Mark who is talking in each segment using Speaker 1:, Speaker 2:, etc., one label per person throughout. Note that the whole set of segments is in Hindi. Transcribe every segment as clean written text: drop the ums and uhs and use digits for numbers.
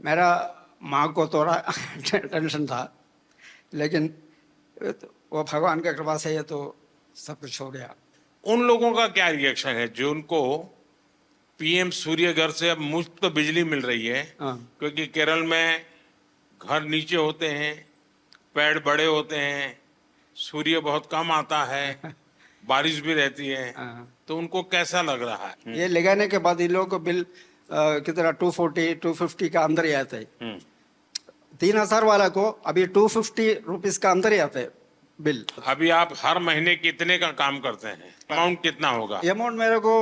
Speaker 1: मेरा माँ को थोड़ा टेंशन था, लेकिन वो भगवान की कृपा से ये तो सब कुछ हो गया।
Speaker 2: उन लोगों का क्या रिएक्शन है जो उनको पीएम सूर्य घर से अब मुफ्त बिजली मिल रही है?
Speaker 1: हाँ।
Speaker 2: क्योंकि केरल में घर नीचे होते हैं, पेड़ बड़े होते हैं, सूर्य बहुत कम आता है, बारिश भी रहती है,
Speaker 1: हाँ।
Speaker 2: तो उनको कैसा लग रहा है?
Speaker 1: ये लगाने के बाद इन लोगों को बिल कितना 240 250 का अंदर ही आता है। 3,000 वाला को अभी 250 रुपीज का अंदर ही आता है बिल।
Speaker 2: अभी आप हर महीने कितने का काम करते हैं? अमाउंट कितना होगा?
Speaker 1: अमाउंट मेरे को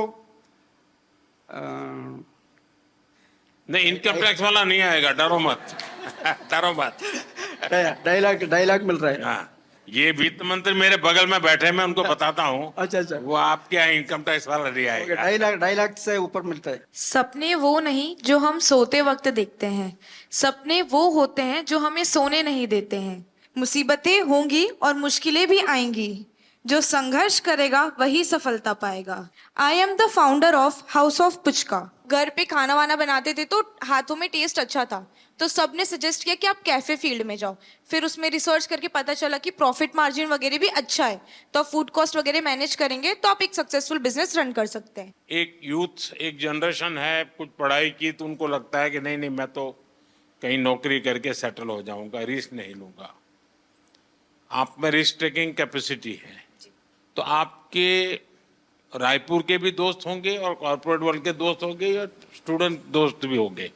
Speaker 2: नहीं, इनकम टैक्स वाला नहीं आएगा, डरो मत। डरो मत।
Speaker 1: 2.5 लाख मिल रहा है।
Speaker 2: हाँ, ये वित्त मंत्री मेरे बगल में बैठे, मैं उनको बताता हूँ।
Speaker 1: अच्छा अच्छा,
Speaker 2: वो आपके यहाँ इनकम टैक्स वाला नहीं आएगा।
Speaker 1: 2.5 लाख से ऊपर मिलता है।
Speaker 3: सपने वो नहीं जो हम सोते वक्त देखते हैं, सपने वो होते हैं जो हमें सोने नहीं देते हैं। मुसीबतें होंगी और मुश्किलें भी आएंगी, जो संघर्ष करेगा वही सफलता पाएगा। I am the founder of house of puchka. घर पे खाना वाना बनाते थे तो हाथों में टेस्ट अच्छा था, तो सबने सजेस्ट किया कि आप कैफे फील्ड में जाओ। फिर उसमें रिसर्च करके पता चला कि प्रॉफिट मार्जिन वगैरह भी अच्छा है, तो आप फूड कॉस्ट वगैरह मैनेज करेंगे तो आप एक सक्सेसफुल बिजनेस रन कर सकते हैं।
Speaker 2: एक यूथ, एक जनरेशन है, कुछ पढ़ाई की तो उनको लगता है कि नहीं नहीं, मैं तो कहीं नौकरी करके सेटल हो जाऊंगा, रिस्क नहीं लूंगा। आप में रिस्क टेकिंग कैपेसिटी है, तो आपके रायपुर के भी दोस्त होंगे और कॉर्पोरेट वर्ल्ड के दोस्त होंगे और स्टूडेंट दोस्त भी होंगे।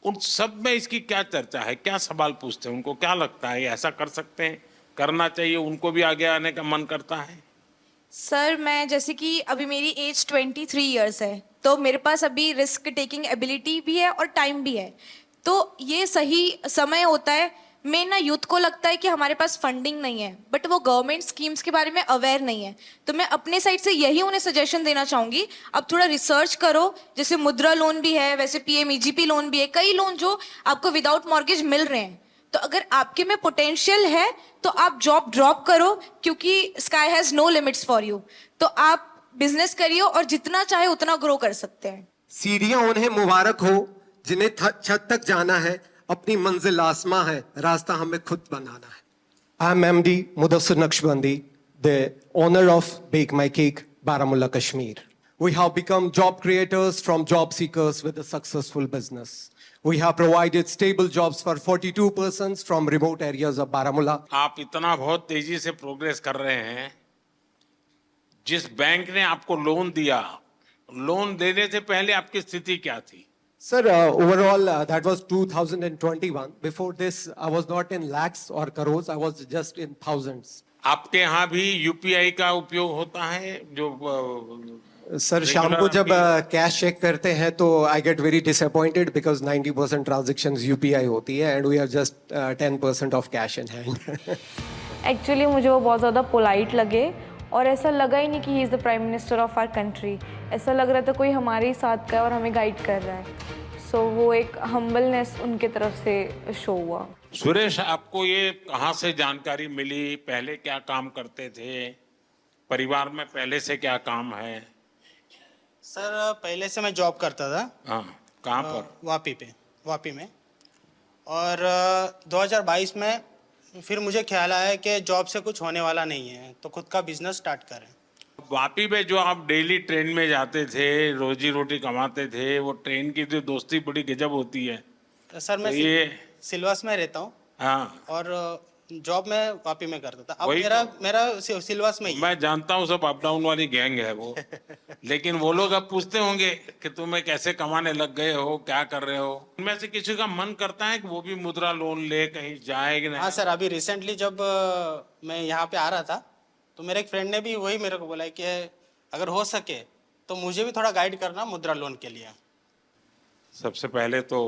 Speaker 2: उन सब में इसकी क्या चर्चा है, क्या सवाल पूछते हैं, उनको क्या लगता है ऐसा कर सकते हैं, करना चाहिए, उनको भी आगे आने का मन करता है?
Speaker 3: सर, मैं जैसे कि अभी मेरी एज 23 ईयर्स है, तो मेरे पास अभी रिस्क टेकिंग एबिलिटी भी है और टाइम भी है, तो ये सही समय होता है। मैं ना यूथ को लगता है कि हमारे पास फंडिंग नहीं है, बट वो गवर्नमेंट स्कीम्स के बारे में अवेयर नहीं है, तो मैं अपने साइड से यही उन्हें सजेशन देना चाहूंगी, अब थोड़ा रिसर्च करो। जैसे मुद्रा लोन भी है, वैसे पीएमईजीपी लोन भी है, कई लोन जो आपको विदाउट मॉर्गेज मिल रहे हैं। तो अगर आपके में पोटेंशियल है तो आप जॉब ड्रॉप करो, क्योंकि sky has no limits for you. तो आप बिजनेस करिए और जितना चाहे उतना ग्रो कर सकते हैं।
Speaker 4: सीढ़ियां उन्हें मुबारक हो जिन्हें छत तक जाना है, अपनी मंजिल आसमां है, रास्ता हमें खुद बनाना है। I am MD Mudassir Naqshbandi, the owner of Bake My Cake, Baramulla, Kashmir. We have become job creators from job seekers with a successful business. We have provided stable jobs for 42 persons from remote areas of Baramulla.
Speaker 2: आप इतना बहुत तेजी से प्रोग्रेस कर रहे हैं, जिस बैंक ने आपको लोन दिया, लोन देने से पहले आपकी स्थिति क्या थी?
Speaker 4: Sir, overall, that was 2021. Before this, I was not in lakhs or crores. I was just in thousands.
Speaker 2: आपके यहाँ भी यूपीआई का उपयोग होता है? जो
Speaker 4: सर, शाम को जब कैश चेक करते हैं तो I get very disappointed because 90% transactions UPI होती है and we are just 10% of cash in hand.
Speaker 5: Actually मुझे वो बहुत ज़्यादा पोलाइट लगे और ऐसा लगा ही नहीं कि he is the prime minister of our country. ऐसा लग रहा था कोई हमारे ही साथ का है और हमें गाइड कर रहा है। सो वो एक हम्बलनेस उनके तरफ से शो हुआ।
Speaker 2: सुरेश, आपको ये कहाँ से जानकारी मिली? पहले क्या काम करते थे? परिवार में पहले से क्या काम है?
Speaker 6: सर, पहले से मैं जॉब करता था।
Speaker 2: हाँ, कहाँ पर?
Speaker 6: वापी में। और 2022 में फिर मुझे ख्याल आया कि जॉब से कुछ होने वाला नहीं है, तो खुद का बिजनेस स्टार्ट करें।
Speaker 2: वापी में जो आप डेली ट्रेन में जाते थे, रोजी रोटी कमाते थे, वो ट्रेन की जो दोस्ती बड़ी गजब होती है।
Speaker 6: तो सर, मैं
Speaker 2: तो ये
Speaker 6: सिलवास में रहता हूँ।
Speaker 2: हाँ,
Speaker 6: और जॉब मैं वापी में करता था। अब
Speaker 2: वही
Speaker 6: मेरा सिलवास में ही है।
Speaker 2: मैं जानता हूँ, सब अप डाउन वाली गैंग है वो। लेकिन वो लोग अब पूछते होंगे कि तुम्हें कैसे कमाने लग गए हो, क्या कर रहे हो? उनमें से किसी का मन करता है कि वो भी मुद्रा लोन ले कहीं जाए कि नहीं?
Speaker 6: हाँ सर, अभी रिसेंटली जब मैं यहाँ पे आ रहा था तो मेरे एक फ्रेंड ने भी वही मेरे को बोला कि अगर हो सके तो मुझे भी थोड़ा गाइड करना मुद्रा लोन के लिए।
Speaker 2: सबसे पहले तो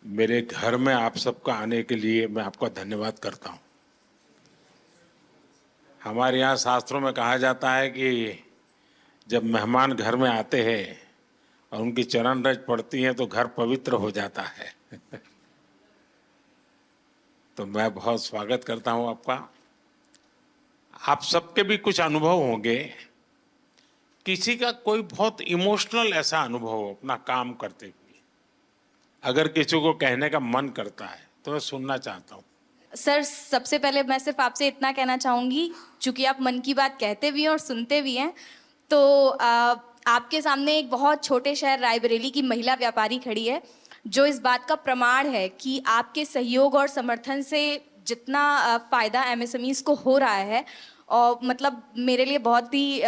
Speaker 2: मेरे घर में आप सबका आने के लिए मैं आपका धन्यवाद करता हूँ। हमारे यहाँ शास्त्रों में कहा जाता है कि जब मेहमान घर में आते हैं और उनकी चरण रज पड़ती हैं तो घर पवित्र हो जाता है। तो मैं बहुत स्वागत करता हूँ आपका। आप सबके भी कुछ अनुभव होंगे, किसी का कोई बहुत इमोशनल ऐसा अनुभव हो अपना काम करते हुए, अगर किसी को कहने का मन करता है तो मैं सुनना चाहता हूँ।
Speaker 3: सर सबसे पहले मैं सिर्फ आपसे इतना कहना चाहूँगी, चूँकि आप मन की बात कहते भी हैं और सुनते भी हैं, तो आपके सामने एक बहुत छोटे शहर रायबरेली की महिला व्यापारी खड़ी है, जो इस बात का प्रमाण है कि आपके सहयोग और समर्थन से जितना फ़ायदा एमएसएमईज़ को हो रहा है, और मतलब मेरे लिए बहुत ही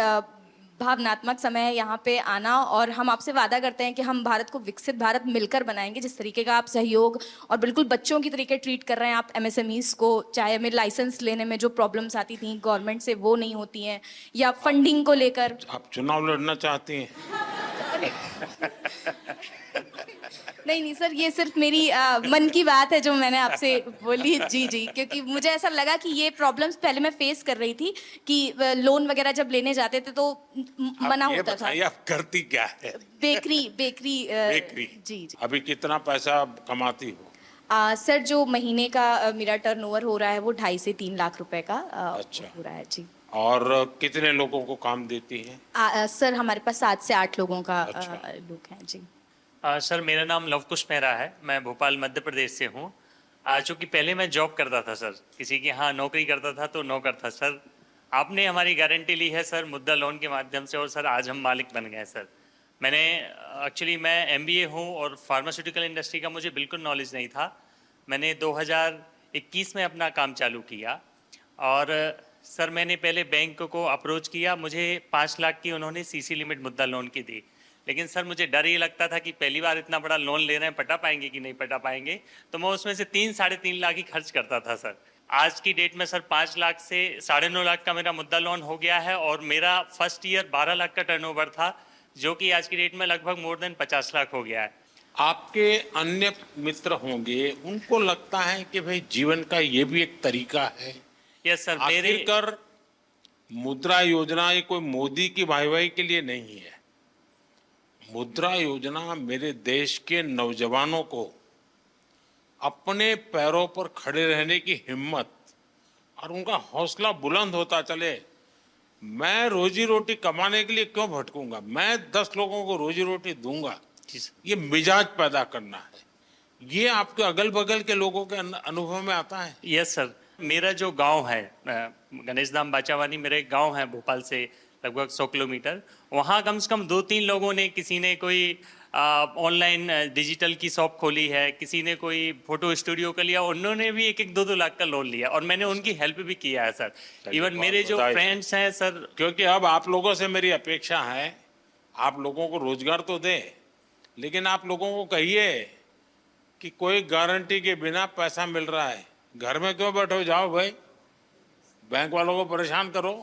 Speaker 3: भावनात्मक समय है यहाँ पे आना, और हम आपसे वादा करते हैं कि हम भारत को विकसित भारत मिलकर बनाएंगे। जिस तरीके का आप सहयोग और बिल्कुल बच्चों की तरीके ट्रीट कर रहे हैं आप एमएसएमईज़ को, चाहे हमें लाइसेंस लेने में जो प्रॉब्लम्स आती थी गवर्नमेंट से वो नहीं होती हैं, या फंडिंग को लेकर।
Speaker 2: आप चुनाव लड़ना चाहती हैं?
Speaker 3: नहीं सर, ये सिर्फ मेरी मन की बात है जो मैंने आपसे बोली। जी जी, क्योंकि मुझे ऐसा लगा कि ये प्रॉब्लम्स पहले मैं फेस कर रही थी कि लोन वगैरह जब लेने जाते थे तो मना
Speaker 2: आप ये
Speaker 3: होता था।
Speaker 2: बताइए, आप करती क्या है?
Speaker 3: Bakery
Speaker 2: bakery.
Speaker 3: जी जी।
Speaker 2: अभी कितना पैसा कमाती हो?
Speaker 3: सर जो महीने का मेरा टर्नओवर हो रहा है वो 2.5 से 3 लाख रुपए का
Speaker 2: अच्छा।
Speaker 3: हो रहा है जी।
Speaker 2: और कितने लोगों को काम देती है?
Speaker 3: सर हमारे पास 7 से 8 लोगों का
Speaker 2: अच्छा।
Speaker 3: लोग हैं जी।
Speaker 7: सर मेरा नाम लवकुश मेहरा है, मैं भोपाल मध्य प्रदेश से हूँ। चूँकि पहले मैं जॉब करता था सर, किसी के यहाँ नौकरी करता था तो नौकर था सर। आपने हमारी गारंटी ली है सर मुद्रा लोन के माध्यम से, और सर आज हम मालिक बन गए सर। मैंने एक्चुअली मैं MBA हूँ और फार्मास्यूटिकल इंडस्ट्री का मुझे बिल्कुल नॉलेज नहीं था। मैंने 2021 में अपना काम चालू किया, और सर मैंने पहले बैंक को अप्रोच किया, मुझे 5 लाख की उन्होंने CC लिमिट मुद्रा लोन की दी। लेकिन सर मुझे डर ये लगता था कि पहली बार इतना बड़ा लोन ले रहे हैं, पटा पाएंगे कि नहीं पटा पाएंगे, तो मैं उसमें से 3-3.5 लाख ही खर्च करता था सर। आज की डेट में सर 5 लाख से 9.5 लाख का मेरा मुद्रा लोन हो गया है, और मेरा फर्स्ट ईयर 12 लाख का टर्नओवर था, जो कि आज की डेट में लगभग मोर देन 50 लाख हो गया है।
Speaker 2: आपके अन्य मित्र होंगे, उनको लगता है कि भाई जीवन का ये भी एक तरीका है।
Speaker 7: यस सर, मेरे
Speaker 2: आखिरकार मुद्रा योजना ये कोई मोदी की वाहवाही के लिए नहीं है। मुद्रा योजना मेरे देश के नौजवानों को अपने पैरों पर खड़े रहने की हिम्मत और उनका हौसला बुलंद होता चले। मैं रोजी रोटी कमाने के लिए क्यों भटकूंगा, मैं 10 लोगों को रोजी रोटी दूंगा, ये मिजाज पैदा करना है। ये आपके अगल बगल के लोगों के अनुभव में आता है?
Speaker 7: यस सर, मेरा जो गांव है गणेश धाम बाचावानी, मेरा एक गांव है भोपाल से लगभग 100 किलोमीटर। वहाँ कम से कम 2-3 लोगों ने, किसी ने कोई ऑनलाइन डिजिटल की शॉप खोली है, किसी ने कोई फोटो स्टूडियो का लिया, उन्होंने भी 1-2 लाख का लोन लिया, और मैंने उनकी हेल्प भी किया है सर। इवन मेरे जो फ्रेंड्स हैं सर,
Speaker 2: क्योंकि अब आप लोगों से मेरी अपेक्षा है, आप लोगों को रोजगार तो दे, लेकिन आप लोगों को कहिए कि कोई गारंटी के बिना पैसा मिल रहा है, घर में क्यों बैठो, जाओ भाई बैंक वालों को परेशान करो।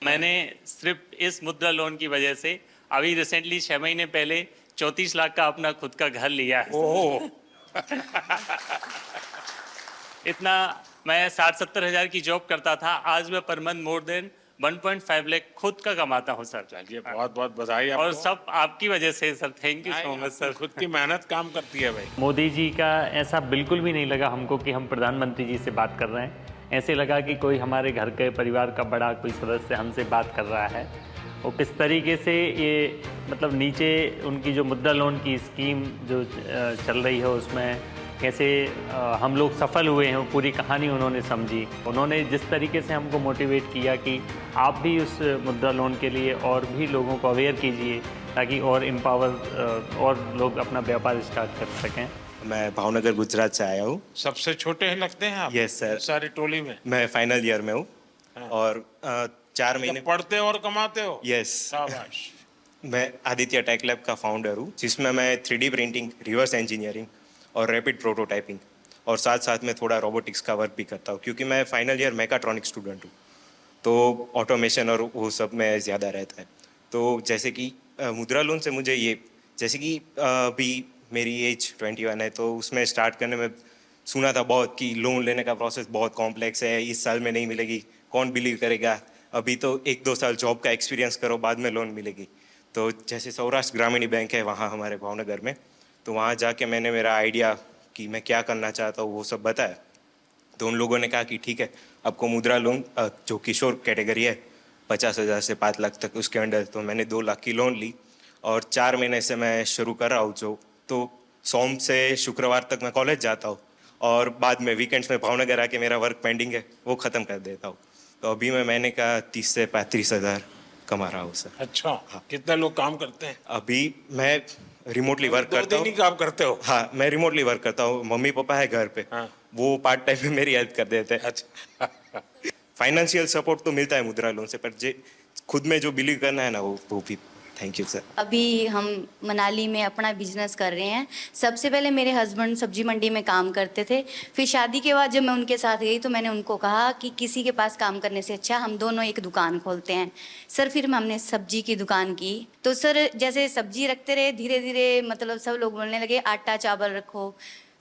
Speaker 7: मैंने सिर्फ इस मुद्रा लोन की वजह से अभी रिसेंटली 6 महीने पहले 34 लाख का अपना खुद का घर लिया है।
Speaker 2: ओह
Speaker 7: इतना मैं 60-70 हज़ार की जॉब करता था, आज मैं per month more than 1.5 lakh खुद का कमाता हूँ सर।
Speaker 2: चलिए, बहुत बहुत बधाई आपको।
Speaker 7: और सब आपकी वजह से sir, thank you so much sir.
Speaker 2: खुद की मेहनत काम करती है भाई।
Speaker 7: मोदी जी का ऐसा बिल्कुल भी नहीं लगा हमको कि हम प्रधानमंत्री जी से बात कर रहे हैं। ऐसे लगा कि कोई हमारे घर के परिवार का बड़ा कोई सदस्य हमसे बात कर रहा है। और किस तरीके से ये मतलब नीचे उनकी जो मुद्रा लोन की स्कीम जो चल रही है उसमें कैसे हम लोग सफल हुए हैं, वो पूरी कहानी उन्होंने समझी। उन्होंने जिस तरीके से हमको मोटिवेट किया कि आप भी उस मुद्रा लोन के लिए और भी लोगों को अवेयर कीजिए, ताकि और एम्पावर और लोग अपना व्यापार स्टार्ट कर सकें।
Speaker 8: मैं भावनगर गुजरात से आया हूँ।
Speaker 2: सबसे छोटे हैं लगते हैं आप?
Speaker 8: Yes sir.
Speaker 2: सारी टोली में
Speaker 8: मैं फाइनल ईयर में हूँ।
Speaker 2: हाँ।
Speaker 8: और 4 महीने
Speaker 2: पढ़ते और कमाते हो?
Speaker 8: यस।
Speaker 2: शाबाश।
Speaker 8: मैं आदित्य टेक लैब का फाउंडर हूँ, जिसमें मैं 3D प्रिंटिंग, रिवर्स इंजीनियरिंग और रैपिड प्रोटोटाइपिंग और साथ साथ में थोड़ा रोबोटिक्स का वर्क भी करता हूँ, क्योंकि मैं फाइनल ईयर मैकाट्रॉनिक स्टूडेंट हूँ, तो ऑटोमेशन और वो सब में ज़्यादा रहता है। तो जैसे कि मुद्रा लोन से मुझे ये, जैसे कि अभी मेरी एज 21 है, तो उसमें स्टार्ट करने में सुना था बहुत कि लोन लेने का प्रोसेस बहुत कॉम्प्लेक्स है, इस साल में नहीं मिलेगी, कौन बिलीव करेगा, अभी तो 1-2 साल जॉब का एक्सपीरियंस करो बाद में लोन मिलेगी। तो जैसे सौराष्ट्र ग्रामीण बैंक है वहाँ हमारे भावनगर में, तो वहाँ जाके मैंने मेरा आइडिया कि मैं क्या करना चाहता हूँ वो सब बताया। तो उन लोगों ने कहा कि ठीक है, आपको मुद्रा लोन जो किशोर कैटेगरी है 50,000 से 5 लाख तक उसके अंडर, तो मैंने 2 लाख की लोन ली और 4 महीने से मैं शुरू कर रहा हूँ जो तो सोम से शुक्रवार तक मैं कॉलेज जाता हूँ और बाद में वीकेंड्स में भावनगर आके मेरा वर्क पेंडिंग है वो ख़त्म कर देता हूँ। तो अभी मैं महीने का 30 से 35 हज़ार कमा रहा हूँ सर।
Speaker 2: अच्छा, कितने लोग काम करते हैं?
Speaker 8: अभी मैं रिमोटली वर्क
Speaker 2: दो
Speaker 8: करता
Speaker 2: दिन
Speaker 8: हूँ।
Speaker 2: ही काम करते हो?
Speaker 8: हाँ, मैं रिमोटली वर्क करता हूँ। मम्मी पापा है घर पे,
Speaker 2: हाँ।
Speaker 8: वो पार्ट टाइम में मेरी हेल्प कर देते हैं।
Speaker 2: अच्छा।
Speaker 8: फाइनेंशियल सपोर्ट तो मिलता है मुद्रा लोन से, पर जे खुद में जो बिलीव करना है ना वो भी। Thank you sir.
Speaker 9: अभी हम मनाली में अपना बिजनेस कर रहे हैं। सबसे पहले मेरे हस्बैंड सब्जी मंडी में काम करते थे, फिर शादी के बाद जब मैं उनके साथ गई तो मैंने उनको कहा कि किसी के पास काम करने से अच्छा हम दोनों एक दुकान खोलते हैं। सर फिर हमने सब्जी की दुकान की, तो सर जैसे सब्जी रखते रहे धीरे धीरे मतलब सब लोग बोलने लगे आटा चावल रखो।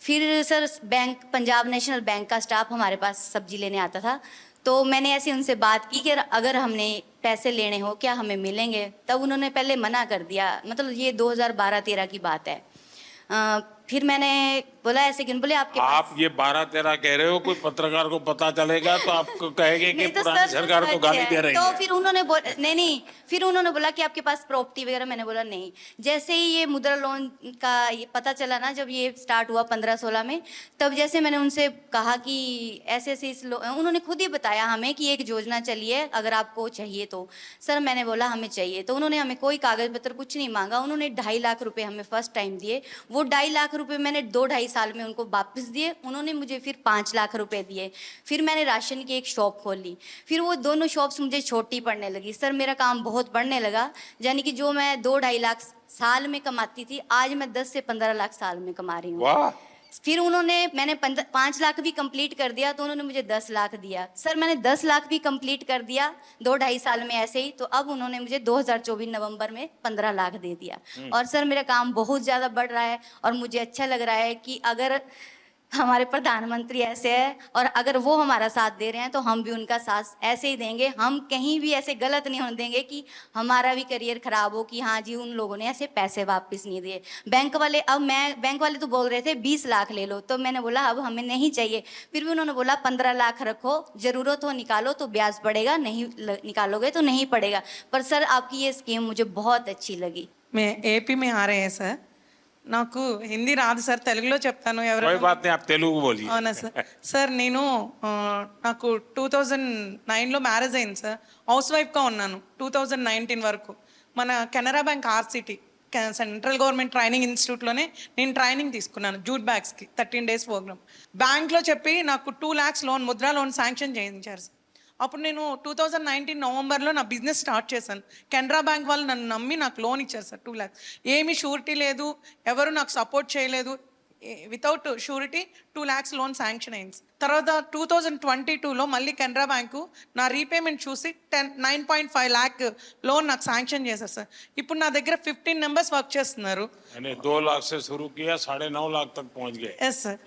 Speaker 9: फिर sir bank, Punjab national bank का स्टाफ हमारे पास सब्जी लेने आता था, तो मैंने ऐसे उनसे बात की कि अगर हमने पैसे लेने हो क्या हमें मिलेंगे। तब उन्होंने पहले मना कर दिया, मतलब ये 2012-13 की बात है। फिर मैंने बोला ऐसे क्यों, बोले आपके
Speaker 2: आप ये 12-13 कह रहे हो, कोई पत्रकार को पता चलेगा तो आपको कहेंगे कि
Speaker 9: नहीं तो
Speaker 2: पुरानी
Speaker 9: सर
Speaker 2: सरकार तो गाली दे रही
Speaker 9: तो
Speaker 2: है।
Speaker 9: फिर उन्होंने नहीं फिर उन्होंने बोला कि आपके पास प्रॉपर्टी वगैरह, मैंने बोला नहीं। जैसे ही ये मुद्रा लोन का ये पता चला ना, जब ये स्टार्ट हुआ 15-16 में, तब जैसे मैंने उनसे कहा कि ऐसे ऐसे उन्होंने खुद ही बताया हमें कि एक योजना चली है अगर आपको चाहिए तो। सर मैंने बोला हमें चाहिए, तो उन्होंने हमें कोई कागज पत्र कुछ नहीं मांगा, उन्होंने 2.5 लाख रुपए हमें फर्स्ट टाइम दिए। वो 2.5 लाख रुपए मैंने 2-2.5 साल में उनको वापस दिए। उन्होंने मुझे फिर 5 लाख रुपए दिए। फिर मैंने राशन की एक शॉप खोली, फिर वो दोनों शॉप्स मुझे छोटी पड़ने लगी। सर मेरा काम बहुत बढ़ने लगा, यानी कि जो मैं 2-2.5 लाख साल में कमाती थी, आज मैं 10 से 15 लाख साल में कमा रही हूँ।
Speaker 2: वाह।
Speaker 9: फिर मैंने 5 लाख भी कंप्लीट कर दिया तो उन्होंने मुझे 10 लाख दिया। सर मैंने 10 लाख भी कंप्लीट कर दिया 2-2.5 साल में ऐसे ही, तो अब उन्होंने मुझे 2024 नवंबर में 15 लाख दे दिया। और सर मेरा काम बहुत ज़्यादा बढ़ रहा है और मुझे अच्छा लग रहा है कि अगर हमारे प्रधानमंत्री ऐसे है और अगर वो हमारा साथ दे रहे हैं तो हम भी उनका साथ ऐसे ही देंगे। हम कहीं भी ऐसे गलत नहीं होने देंगे कि हमारा भी करियर खराब हो कि हाँ जी उन लोगों ने ऐसे पैसे वापस नहीं दिए। बैंक वाले तो बोल रहे थे 20 लाख ले लो, तो मैंने बोला अब हमें नहीं चाहिए। फिर भी उन्होंने बोला 15 लाख रखो, जरूरत हो निकालो तो ब्याज पड़ेगा, नहीं निकालोगे तो नहीं पड़ेगा। पर सर आपकी ये स्कीम मुझे बहुत अच्छी लगी।
Speaker 10: मैं एपी में आ रहे हैं सर, నాకు హిందీ రాదు సార్, తెలుగులో చెప్తాను.
Speaker 2: कोई बात नहीं, आप तेलुगु बोलिए.
Speaker 10: అవునా సార్. సార్ నేను నాకు 2009లో మ్యారేజ్ అయింది సార్. హౌస్ వైఫ్గా ఉన్నాను 2019 వరకు. మన Canara bank RCT central government training ఇన్స్టిట్యూట్లోనే నేను ట్రైనింగ్ తీసుకున్నాను జూట్ బ్యాగ్స్కి 13 days ప్రోగ్రామ్. బ్యాంక్లో చెప్పి నాకు 2 lakhs loan, Mudra loan sanction చేయించారు సార్. అప్పుడు నేను 2019 నవంబర్లో నా బిజినెస్ స్టార్ట్ చేశాను. కెనరా బ్యాంక్ వాళ్ళు నన్ను నమ్మి నాకు లోన్ ఇచ్చారు సార్ 2 lakhs. ఏమీ షూరిటీ లేదు, ఎవరు నాకు సపోర్ట్ చేయలేదు. Without surety 2 lakhs loan sanction అయింది. తర్వాత 2022లో మళ్ళీ కెనరా బ్యాంకు నా రీపేమెంట్ చూసి 9.5 lakh లోన్ నాకు శాంక్షన్ చేశారు సార్. ఇప్పుడు నా దగ్గర 15 members వర్క్ చేస్తున్నారు.
Speaker 2: 2 लाख से शुरू किया, 9.5 लाख तक पहुंच गए.
Speaker 10: Yes sir.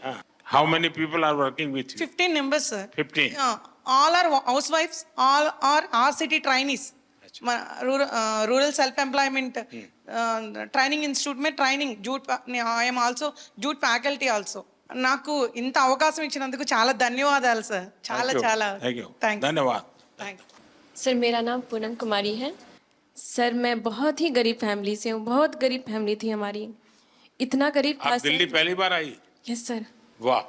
Speaker 2: How many people are working with you?
Speaker 10: 15 members సార్.
Speaker 2: 15.
Speaker 10: All are housewives, all are RCT trainees. Rural self employment training institute में training jute, I am also jute faculty also. నాకు ఇంత అవకాశం ఇచ్చినందుకు చాలా ధన్యవాదాలు సార్. చాలా చాలా
Speaker 2: धन्यवाद.
Speaker 11: सर मेरा नाम पूनम कुमारी है. सर मैं बहुत ही गरीब फैमिली से हूँ, बहुत गरीब फैमिली थी हमारी. इतना गरीब था
Speaker 2: आप दिल्ली पहली बार आई?
Speaker 11: Yes sir.
Speaker 2: वाह.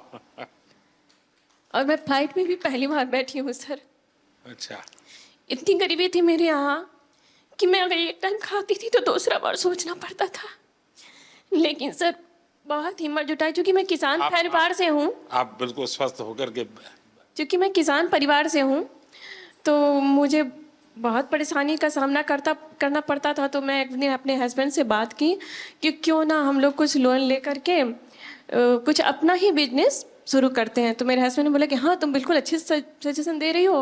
Speaker 11: और मैं फ्लाइट में भी पहली बार बैठी हूँ सर.
Speaker 2: अच्छा.
Speaker 11: इतनी गरीबी थी मेरे यहाँ कि मैं अगर एक टाइम खाती थी तो दूसरा बार सोचना पड़ता था. लेकिन सर बहुत हिम्मत जुटाई, क्योंकि मैं किसान परिवार से हूँ.
Speaker 2: आप बिल्कुल स्वस्थ होकर के.
Speaker 11: क्योंकि मैं किसान परिवार से हूँ तो मुझे बहुत परेशानी का सामना करना पड़ता था. तो मैं एक दिन अपने हस्बैंड से बात की कि क्यों ना हम लोग कुछ लोन ले करके कुछ अपना ही बिजनेस शुरू करते हैं. तो मेरे हस्बैंड ने बोला कि हाँ तुम बिल्कुल अच्छे सजेशन दे रही हो,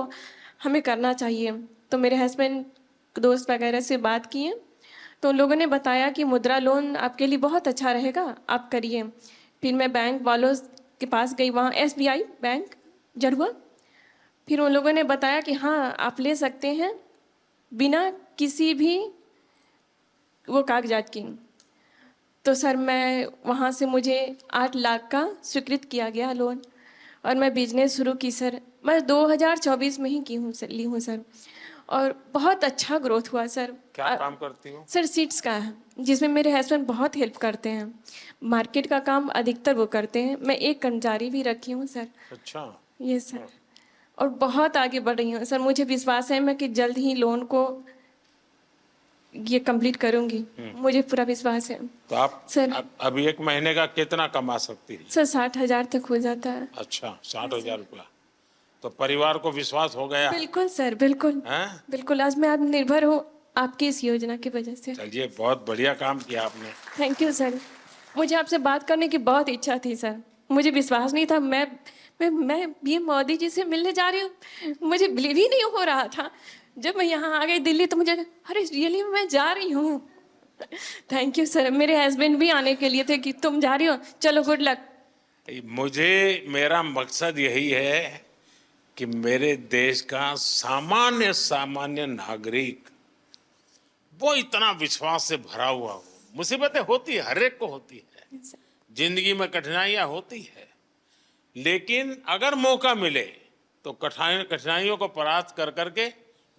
Speaker 11: हमें करना चाहिए. तो मेरे हस्बैंड दोस्त वगैरह से बात किए तो उन लोगों ने बताया कि मुद्रा लोन आपके लिए बहुत अच्छा रहेगा, आप करिए. फिर मैं बैंक वालों के पास गई, वहाँ SBI बैंक जरुआ. फिर उन लोगों ने बताया कि हाँ आप ले सकते हैं बिना किसी भी वो कागजात की. तो सर मैं वहाँ से मुझे 8 लाख का स्वीकृत किया गया लोन और मैं बिजनेस शुरू की सर. मैं 2024 में ही ली हूँ सर. और बहुत अच्छा ग्रोथ हुआ सर।
Speaker 2: क्या काम करती हो?
Speaker 11: सर सीड्स का है, जिसमें मेरे हस्बैंड बहुत हेल्प करते हैं। मार्केट का काम अधिकतर वो करते हैं, मैं एक कर्मचारी भी रखी हूँ सर।
Speaker 2: अच्छा।
Speaker 11: ये सर, और बहुत आगे बढ़ रही हूँ सर। मुझे विश्वास है मैं कि जल्द ही लोन को ये कंप्लीट करूँगी, मुझे पूरा विश्वास है।
Speaker 2: तो आप
Speaker 11: सर
Speaker 2: अभी एक महीने का कितना कमा सकती है?
Speaker 11: सर 60,000 तक हो जाता है।
Speaker 2: अच्छा, 60,000 रुपया। तो परिवार को विश्वास हो गया?
Speaker 11: बिल्कुल सर, बिल्कुल
Speaker 2: हैं?
Speaker 11: बिल्कुल। आज मैं आत्मनिर्भर हूँ आपकी इस योजना की वजह से।
Speaker 2: चलिए, बहुत बढ़िया काम किया आपने।
Speaker 11: Thank you sir. मुझे आपसे बात करने की बहुत इच्छा थी सर, मुझे विश्वास नहीं था। मैं ये मोदी जी से मिलने जा रही हूँ, मुझे बिलीव ही नहीं हो रहा था। जब मैं यहाँ आ गई दिल्ली तो मुझे अरे रियली मैं जा रही हूँ। Thank you sir. मेरे हस्बैंड भी आने के लिए थे कि तुम जा रही हो, चलो गुड लक।
Speaker 2: मेरा मकसद यही है कि मेरे देश का सामान्य नागरिक वो इतना विश्वास से भरा हुआ हो। मुसीबतें होती है, हर एक को होती है, जिंदगी में कठिनाइयां होती है, लेकिन अगर मौका मिले तो कठिनाइयों को परास्त कर करके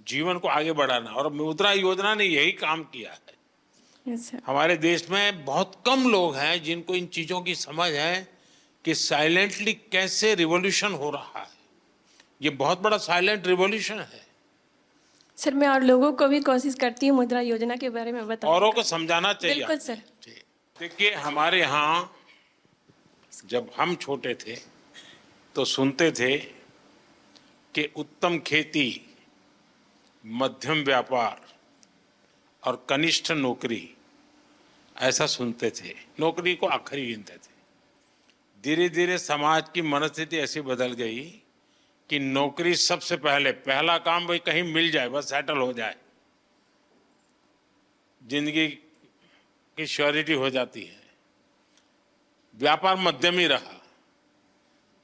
Speaker 2: जीवन को आगे बढ़ाना। और मुद्रा योजना ने यही काम किया है। हमारे देश में बहुत कम लोग हैं जिनको इन चीजों की समझ है कि साइलेंटली कैसे रिवॉल्यूशन हो रहा है। ये बहुत बड़ा साइलेंट रिवॉल्यूशन है।
Speaker 11: सर मैं और लोगों को भी कोशिश करती हूँ मुद्रा योजना के बारे में बताने
Speaker 2: औरों
Speaker 11: का।
Speaker 2: को समझाना चाहिए।
Speaker 11: बिल्कुल सर।
Speaker 2: देखिए, हमारे यहाँ जब हम छोटे थे तो सुनते थे कि उत्तम खेती, मध्यम व्यापार और कनिष्ठ नौकरी, ऐसा सुनते थे। नौकरी को आखिरी गिनते थे। धीरे धीरे समाज की मनस्थिति ऐसी बदल गई कि नौकरी सबसे पहला काम भाई कहीं मिल जाए, बस सेटल हो जाए, जिंदगी की श्योरिटी हो जाती है। व्यापार मध्यम ही रहा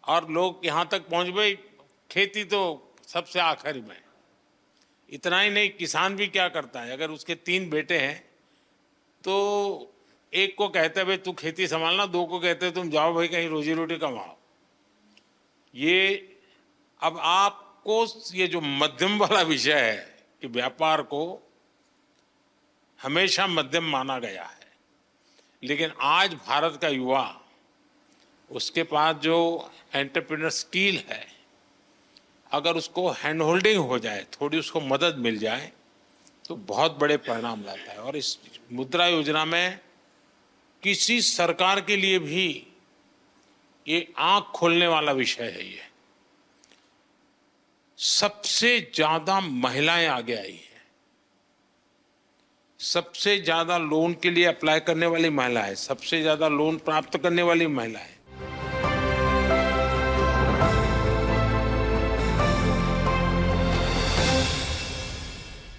Speaker 2: और लोग यहाँ तक पहुंच गए, खेती तो सबसे आखिर में। इतना ही नहीं, किसान भी क्या करता है, अगर उसके 3 बेटे हैं तो एक को कहते हैं भाई तू खेती संभालना, 2 को कहते हैं तुम जाओ भाई कहीं रोजी रोटी कमाओ। ये अब आपको ये जो मध्यम वाला विषय है कि व्यापार को हमेशा मध्यम माना गया है, लेकिन आज भारत का युवा, उसके पास जो एंटरप्रेन्योर स्किल है, अगर उसको हैंड होल्डिंग हो जाए, थोड़ी उसको मदद मिल जाए तो बहुत बड़े परिणाम लाता है। और इस मुद्रा योजना में किसी सरकार के लिए भी ये आंख खोलने वाला विषय है। ये सबसे ज्यादा महिलाएं आगे आई हैं, सबसे ज्यादा लोन के लिए अप्लाई करने वाली महिला है, सबसे ज्यादा लोन प्राप्त करने वाली महिला है।